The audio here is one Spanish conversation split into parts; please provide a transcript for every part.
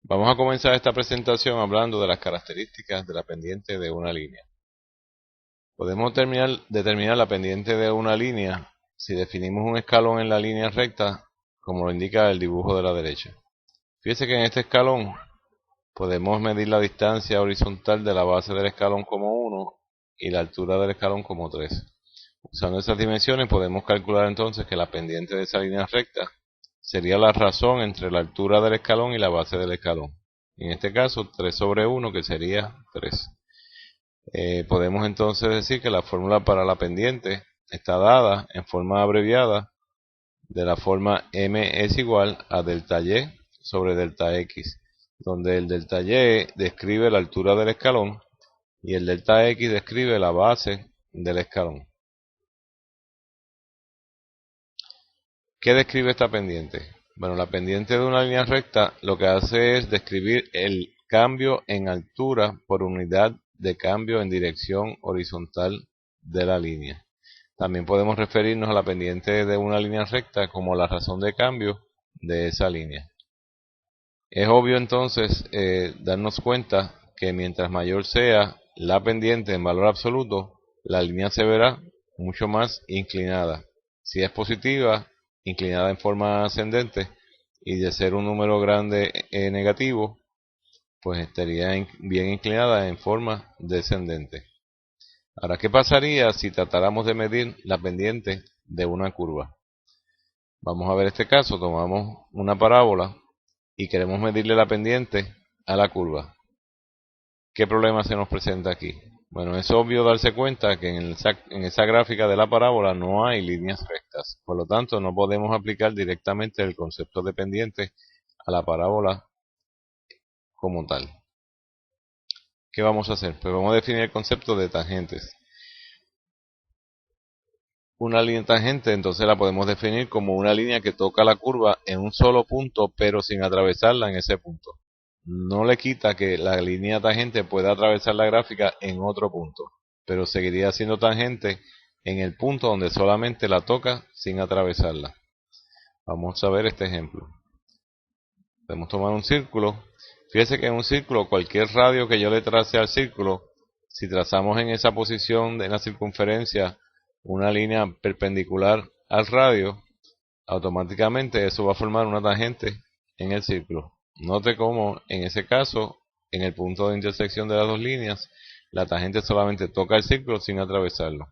Vamos a comenzar esta presentación hablando de las características de la pendiente de una línea. Podemos determinar la pendiente de una línea si definimos un escalón en la línea recta, como lo indica el dibujo de la derecha. Fíjese que en este escalón podemos medir la distancia horizontal de la base del escalón como 1 y la altura del escalón como 3. Usando esas dimensiones podemos calcular entonces que la pendiente de esa línea recta sería la razón entre la altura del escalón y la base del escalón. En este caso 3 sobre 1, que sería 3. Podemos entonces decir que la fórmula para la pendiente está dada en forma abreviada de la forma m es igual a delta y sobre delta x, donde el delta y describe la altura del escalón y el delta x describe la base del escalón. ¿Qué describe esta pendiente? Bueno, la pendiente de una línea recta lo que hace es describir el cambio en altura por unidad de cambio en dirección horizontal de la línea. También podemos referirnos a la pendiente de una línea recta como la razón de cambio de esa línea. Es obvio entonces darnos cuenta que mientras mayor sea la pendiente en valor absoluto, la línea se verá mucho más inclinada. Si es positiva, inclinada en forma ascendente, y de ser un número grande negativo, pues estaría bien inclinada en forma descendente. Ahora, ¿qué pasaría si tratáramos de medir la pendiente de una curva? Vamos a ver este caso. Tomamos una parábola y queremos medirle la pendiente a la curva. ¿Qué problema se nos presenta aquí? Bueno, es obvio darse cuenta que en esa gráfica de la parábola no hay líneas rectas. Por lo tanto, no podemos aplicar directamente el concepto de pendiente a la parábola como tal. ¿Qué vamos a hacer? Pues vamos a definir el concepto de tangentes. Una línea tangente entonces la podemos definir como una línea que toca la curva en un solo punto, pero sin atravesarla en ese punto. No le quita que la línea tangente pueda atravesar la gráfica en otro punto, pero seguiría siendo tangente en el punto donde solamente la toca sin atravesarla. Vamos a ver este ejemplo. Podemos tomar un círculo. Fíjese que en un círculo, cualquier radio que yo le trace al círculo, si trazamos en esa posición de la circunferencia una línea perpendicular al radio, automáticamente eso va a formar una tangente en el círculo. Note cómo en ese caso, en el punto de intersección de las dos líneas, la tangente solamente toca el círculo sin atravesarlo.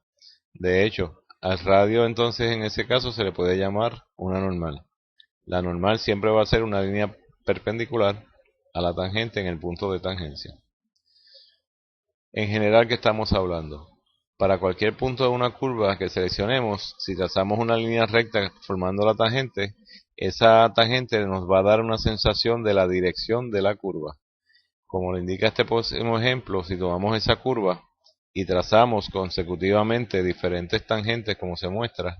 De hecho, al radio entonces en ese caso se le puede llamar una normal. La normal siempre va a ser una línea perpendicular a la tangente en el punto de tangencia. En general, ¿qué estamos hablando? Para cualquier punto de una curva que seleccionemos, si trazamos una línea recta formando la tangente, esa tangente nos va a dar una sensación de la dirección de la curva. Como lo indica este próximo ejemplo, si tomamos esa curva y trazamos consecutivamente diferentes tangentes como se muestra,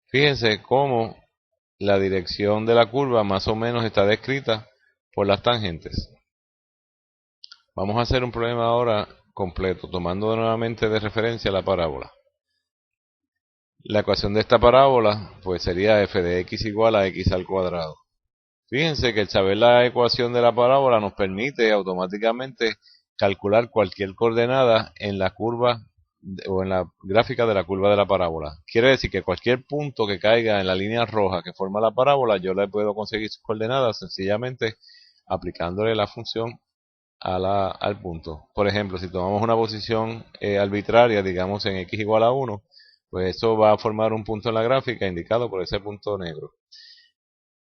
fíjense cómo la dirección de la curva más o menos está descrita por las tangentes. Vamos a hacer un problema ahora completo, tomando nuevamente de referencia la parábola. La ecuación de esta parábola pues sería f de x igual a x al cuadrado. Fíjense que el saber la ecuación de la parábola nos permite automáticamente calcular cualquier coordenada en la curva o en la gráfica de la curva de la parábola. Quiere decir que cualquier punto que caiga en la línea roja que forma la parábola, yo le puedo conseguir sus coordenadas sencillamente aplicándole la función al punto. Por ejemplo, si tomamos una posición arbitraria, digamos en x igual a 1, pues eso va a formar un punto en la gráfica indicado por ese punto negro.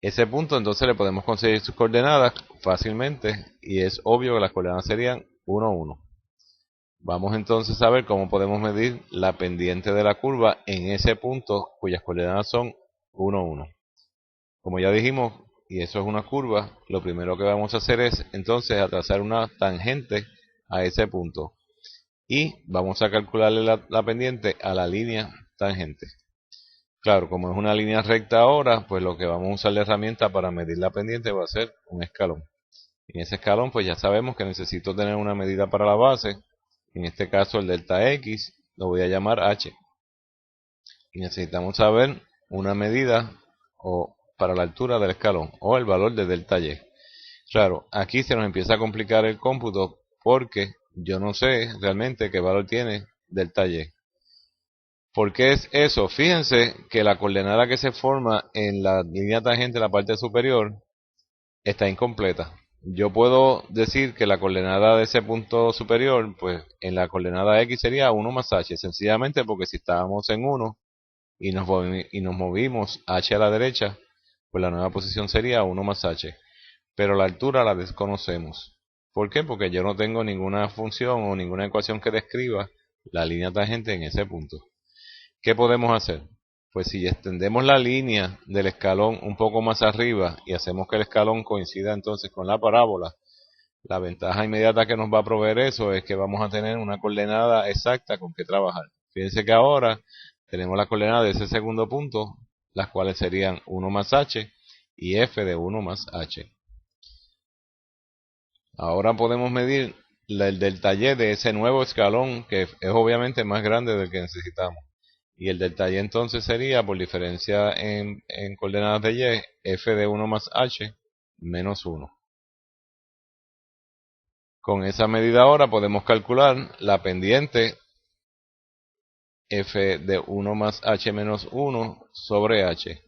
Ese punto entonces le podemos conseguir sus coordenadas fácilmente y es obvio que las coordenadas serían 1, 1. Vamos entonces a ver cómo podemos medir la pendiente de la curva en ese punto cuyas coordenadas son 1, 1. Como ya dijimos, y eso es una curva, lo primero que vamos a hacer es entonces a trazar una tangente a ese punto. Y vamos a calcularle la pendiente a la línea tangente. Claro, como es una línea recta ahora, pues lo que vamos a usar de herramienta para medir la pendiente va a ser un escalón. En ese escalón pues ya sabemos que necesito tener una medida para la base. En este caso el delta x lo voy a llamar h. Y necesitamos saber una medida para la altura del escalón o el valor de delta y. Claro, aquí se nos empieza a complicar el cómputo porque yo no sé realmente qué valor tiene delta y. ¿Por qué es eso? Fíjense que la coordenada que se forma en la línea tangente de la parte superior está incompleta. Yo puedo decir que la coordenada de ese punto superior, pues en la coordenada x sería 1 más h, sencillamente porque si estábamos en 1 y nos movimos h a la derecha, pues la nueva posición sería 1 más h. Pero la altura la desconocemos. ¿Por qué? Porque yo no tengo ninguna función o ninguna ecuación que describa la línea tangente en ese punto. ¿Qué podemos hacer? Pues si extendemos la línea del escalón un poco más arriba y hacemos que el escalón coincida entonces con la parábola, la ventaja inmediata que nos va a proveer eso es que vamos a tener una coordenada exacta con que trabajar. Fíjense que ahora tenemos la coordenada de ese segundo punto, las cuales serían 1 más h y f de 1 más h. Ahora podemos medir el delta y de ese nuevo escalón que es obviamente más grande del que necesitamos. Y el delta y entonces sería, por diferencia en coordenadas de y, f de 1 más h menos 1. Con esa medida ahora podemos calcular la pendiente f de 1 más h menos 1 sobre h.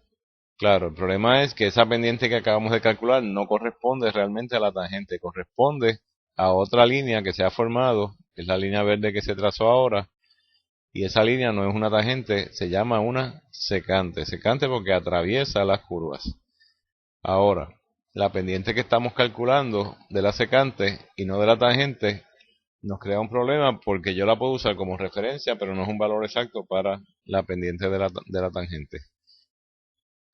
Claro, el problema es que esa pendiente que acabamos de calcular no corresponde realmente a la tangente, corresponde a otra línea que se ha formado, que es la línea verde que se trazó ahora, y esa línea no es una tangente, se llama una secante. Secante porque atraviesa las curvas. Ahora, la pendiente que estamos calculando de la secante y no de la tangente nos crea un problema porque yo la puedo usar como referencia, pero no es un valor exacto para la pendiente de la tangente.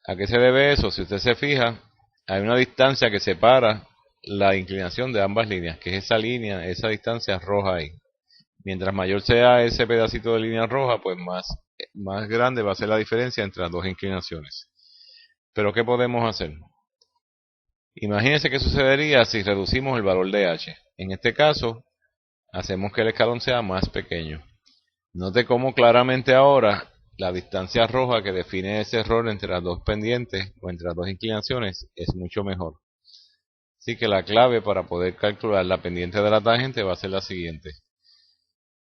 ¿A qué se debe eso? Si usted se fija, hay una distancia que separa la inclinación de ambas líneas, que es esa línea, esa distancia roja ahí. Mientras mayor sea ese pedacito de línea roja, pues más grande va a ser la diferencia entre las dos inclinaciones. Pero ¿qué podemos hacer? Imagínense qué sucedería si reducimos el valor de h. En este caso, hacemos que el escalón sea más pequeño. Note cómo claramente ahora la distancia roja que define ese error entre las dos pendientes o entre las dos inclinaciones es mucho mejor. Así que la clave para poder calcular la pendiente de la tangente va a ser la siguiente.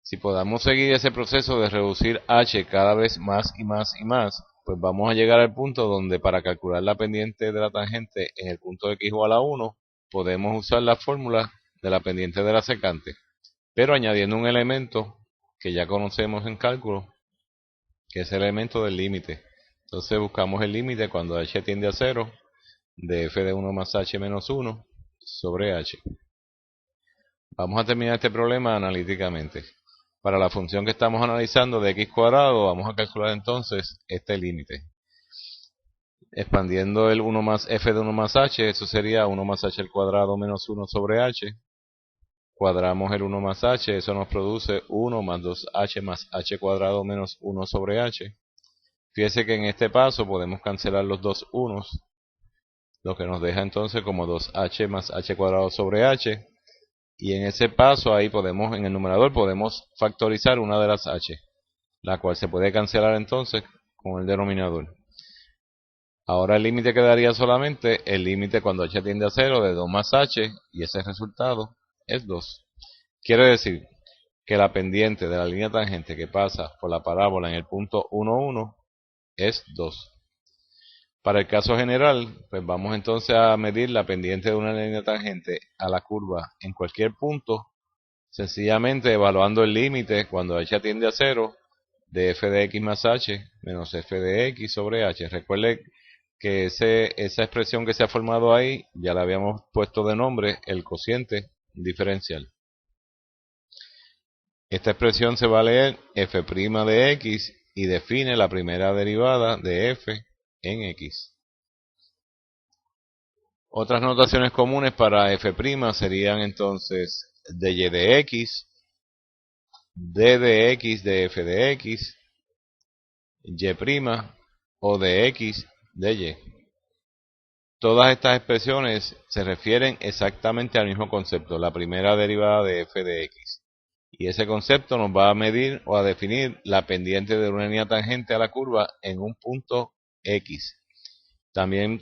Si podamos seguir ese proceso de reducir h cada vez más y más y más, pues vamos a llegar al punto donde para calcular la pendiente de la tangente en el punto x igual a 1, podemos usar la fórmula de la pendiente de la secante, pero añadiendo un elemento que ya conocemos en cálculo, que es el elemento del límite. Entonces buscamos el límite cuando h tiende a 0 de f de 1 más h menos 1 sobre h. Vamos a terminar este problema analíticamente. Para la función que estamos analizando de x cuadrado, vamos a calcular entonces este límite. Expandiendo el 1 más f de 1 más h, eso sería 1 más h al cuadrado menos 1 sobre h. Cuadramos el 1 más h, eso nos produce 1 más 2h más h cuadrado menos 1 sobre h. Fíjese que en este paso podemos cancelar los dos unos, lo que nos deja entonces como 2h más h cuadrado sobre h. Y en ese paso ahí podemos, en el numerador podemos factorizar una de las h, la cual se puede cancelar entonces con el denominador. Ahora el límite quedaría solamente el límite cuando h tiende a 0 de 2 más h, y ese resultado es 2. Quiere decir que la pendiente de la línea tangente que pasa por la parábola en el punto 1, 1 es 2. Para el caso general, pues vamos entonces a medir la pendiente de una línea tangente a la curva en cualquier punto, sencillamente evaluando el límite cuando h tiende a 0 de f de x más h menos f de x sobre h. Recuerde que esa expresión que se ha formado ahí ya la habíamos puesto de nombre el cociente diferencial. Esta expresión se va a leer f' de x y define la primera derivada de f en x. Otras notaciones comunes para f' serían entonces dy de x, d de x de f de x, y' o de x de y. Todas estas expresiones se refieren exactamente al mismo concepto, la primera derivada de f de x. Y ese concepto nos va a medir o a definir la pendiente de una línea tangente a la curva en un punto x. También